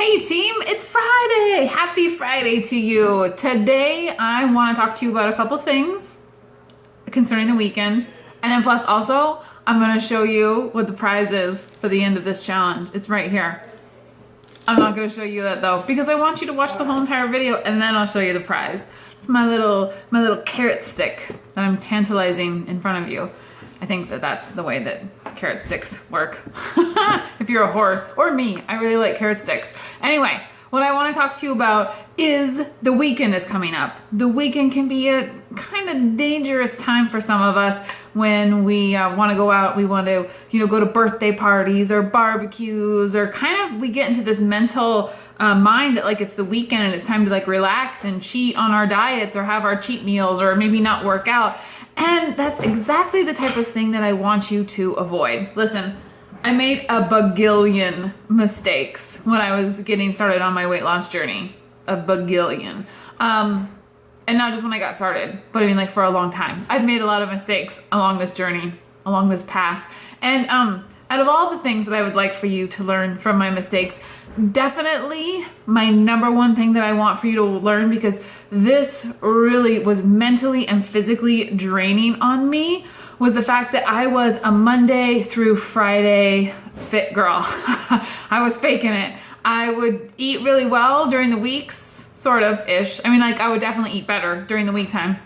Hey team, it's Friday! Happy Friday to you. Today I want to talk to you about a couple things concerning the weekend, and then plus also I'm going to show you what the prize is for the end of this challenge. It's right here. I'm not going to show you that though because I want you to watch the whole entire video and then I'll show you the prize. It's my little carrot stick that I'm tantalizing in front of you. I think that that's the way that carrot sticks work. If you're a horse, or me, I really like carrot sticks. Anyway, what I want to talk to you about is the weekend is coming up. The weekend can be a kind of dangerous time for some of us when we want to go out. We want to, go to birthday parties or barbecues, or kind of we get into this mental mind that like it's the weekend and it's time to like relax and cheat on our diets or have our cheat meals or maybe not work out. And that's exactly the type of thing that I want you to avoid. Listen, I made a bagillion mistakes when I was getting started on my weight loss journey. A bagillion. And not just when I got started, but I mean like for a long time. I've made a lot of mistakes along this journey, along this path. And out of all the things that I would like for you to learn from my mistakes, definitely my number one thing that I want for you to learn, because this really was mentally and physically draining on me, was the fact that I was a Monday through Friday fit girl. I was faking it. I would eat really well during the weeks, sort of ish. I mean, like I would definitely eat better during the week time.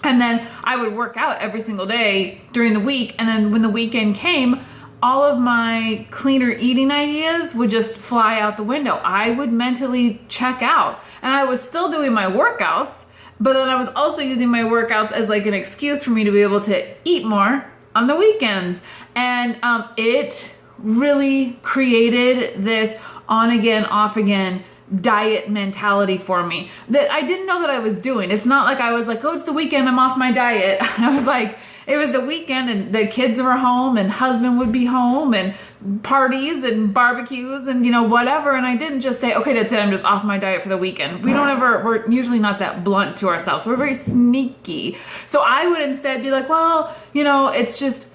And then I would work out every single day during the week. And then when the weekend came, all of my cleaner eating ideas would just fly out the window. I would mentally check out, and I was still doing my workouts, but then I was also using my workouts as like an excuse for me to be able to eat more on the weekends. And it really created this on again, off again diet mentality for me that I didn't know that I was doing. It's not like I was like, oh, it's the weekend, I'm off my diet. I was like, it was the weekend and the kids were home and husband would be home and parties and barbecues and whatever. And I didn't just say, okay, that's it, I'm just off my diet for the weekend. We're usually not that blunt to ourselves. We're very sneaky. So I would instead be like, well, it's just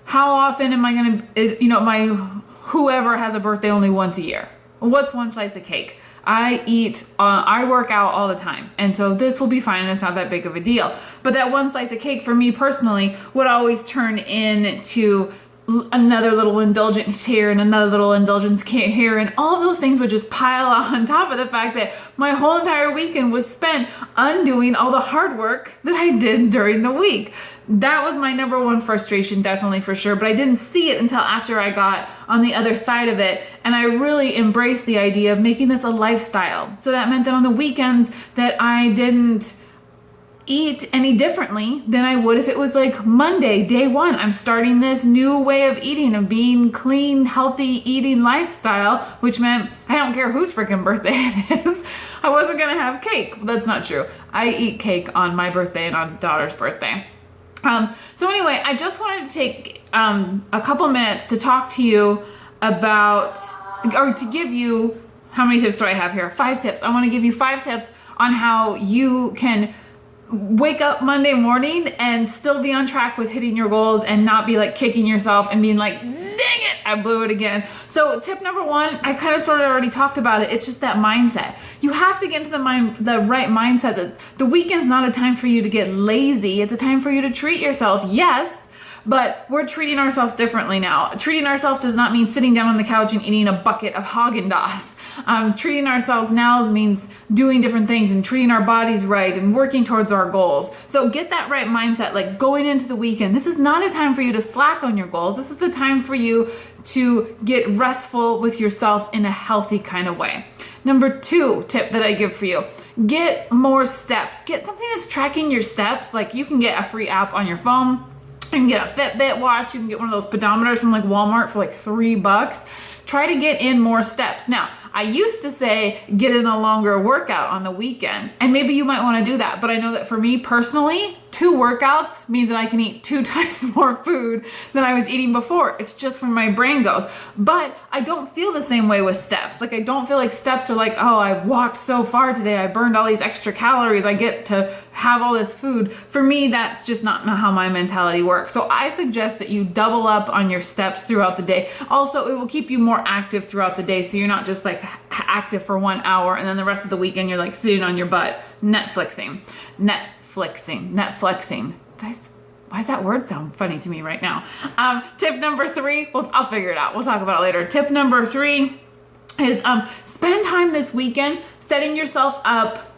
how often am I gonna, whoever has a birthday only once a year. What's one slice of cake? I work out all the time. And so this will be fine and it's not that big of a deal. But that one slice of cake for me personally would always turn into another little indulgence here and another little indulgence here, and all of those things would just pile on top of the fact that my whole entire weekend was spent undoing all the hard work that I did during the week. That was my number one frustration, definitely, for sure, but I didn't see it until after I got on the other side of it, and I really embraced the idea of making this a lifestyle. So that meant that on the weekends that I didn't eat any differently than I would if it was like Monday, day one. I'm starting this new way of eating, of being clean, healthy eating lifestyle, which meant I don't care whose freaking birthday it is. I wasn't gonna have cake. Well, that's not true. I eat cake on my birthday and on daughter's birthday. So anyway, I just wanted to take a couple minutes to talk to you about, or to give you, how many tips do I have here? 5 tips. I want to give you 5 tips on how you can wake up Monday morning and still be on track with hitting your goals and not be like kicking yourself and being like, dang it, I blew it again. So tip number 1, I kind of sort of already talked about it. It's just that mindset. You have to get into the right mindset that the weekend's not a time for you to get lazy. It's a time for you to treat yourself. Yes, but we're treating ourselves differently now. Treating ourselves does not mean sitting down on the couch and eating a bucket of Haagen-Dazs. Treating ourselves now means doing different things and treating our bodies right and working towards our goals. So get that right mindset, like going into the weekend. This is not a time for you to slack on your goals. This is the time for you to get restful with yourself in a healthy kind of way. Number 2 tip that I give for you, get more steps. Get something that's tracking your steps. Like you can get a free app on your phone. You can get a Fitbit watch. You can get one of those pedometers from like Walmart for like $3. Try to get in more steps. Now, I used to say get in a longer workout on the weekend, and maybe you might want to do that. But I know that for me personally, 2 workouts means that I can eat 2 times more food than I was eating before. It's just where my brain goes. But I don't feel the same way with steps. Like I don't feel like steps are like, oh, I walked so far today. I burned all these extra calories. I get to have all this food. For me, that's just not how my mentality works. So I suggest that you double up on your steps throughout the day. Also, it will keep you more active throughout the day. So you're not just like active for 1 hour and then the rest of the weekend you're like sitting on your butt Netflixing. Why does that word sound funny to me right now? Tip number 3, well, I'll figure it out. We'll talk about it later. Tip number 3 is spend time this weekend setting yourself up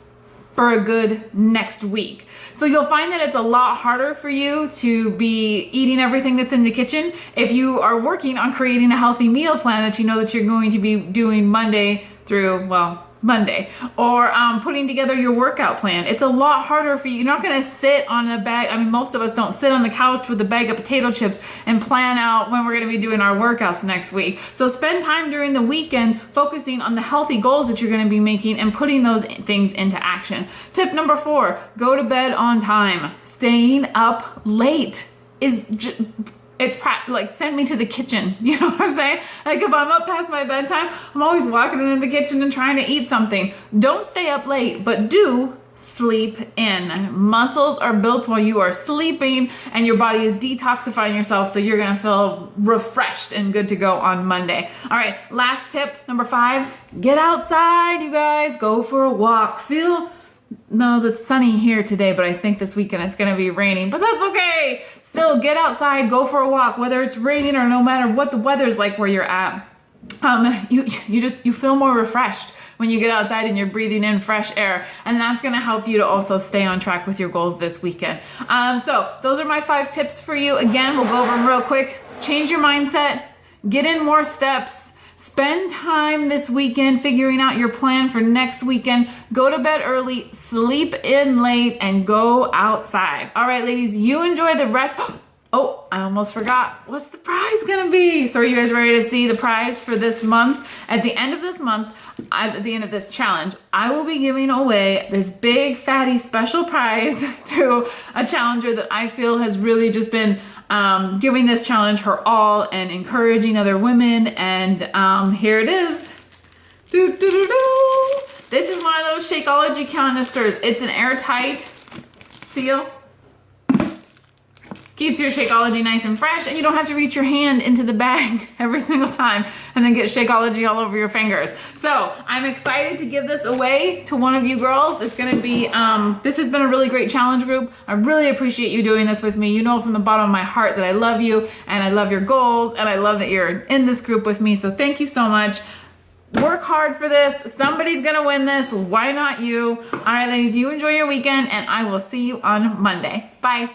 for a good next week. So you'll find that it's a lot harder for you to be eating everything that's in the kitchen if you are working on creating a healthy meal plan that you know that you're going to be doing Monday through, well, Monday, or putting together your workout plan. It's a lot harder for you. You're not going to sit on a bag. I mean, most of us don't sit on the couch with a bag of potato chips and plan out when we're going to be doing our workouts next week. So spend time during the weekend focusing on the healthy goals that you're going to be making and putting those things into action. Tip number 4, go to bed on time. Staying up late is just, it's like send me to the kitchen. You know what I'm saying? Like if I'm up past my bedtime, I'm always walking into the kitchen and trying to eat something. Don't stay up late, but do sleep in. Muscles are built while you are sleeping and your body is detoxifying yourself, so you're gonna feel refreshed and good to go on Monday. All right, last tip, number 5, get outside, you guys. Go for a walk. No, it's sunny here today, but I think this weekend it's gonna be raining, but that's okay. Still, get outside, go for a walk, whether it's raining or no matter what the weather's like where you're at. You feel more refreshed when you get outside and you're breathing in fresh air, and that's gonna help you to also stay on track with your goals this weekend. So those are my 5 tips for you. Again, we'll go over them real quick. Change your mindset, get in more steps, spend time this weekend figuring out your plan for next weekend. Go to bed early, sleep in late, and go outside. All right, ladies, you enjoy the rest. Oh, I almost forgot. What's the prize gonna be? So are you guys ready to see the prize for this month? At the end of this month, at the end of this challenge, I will be giving away this big fatty special prize to a challenger that I feel has really just been giving this challenge her all and encouraging other women. And here it is. This is one of those Shakeology canisters. It's an airtight seal. Keeps your Shakeology nice and fresh, and you don't have to reach your hand into the bag every single time and then get Shakeology all over your fingers. So I'm excited to give this away to one of you girls. It's gonna be, this has been a really great challenge group. I really appreciate you doing this with me. You know from the bottom of my heart that I love you and I love your goals and I love that you're in this group with me. So thank you so much. Work hard for this. Somebody's gonna win this. Why not you? All right, ladies, you enjoy your weekend and I will see you on Monday. Bye.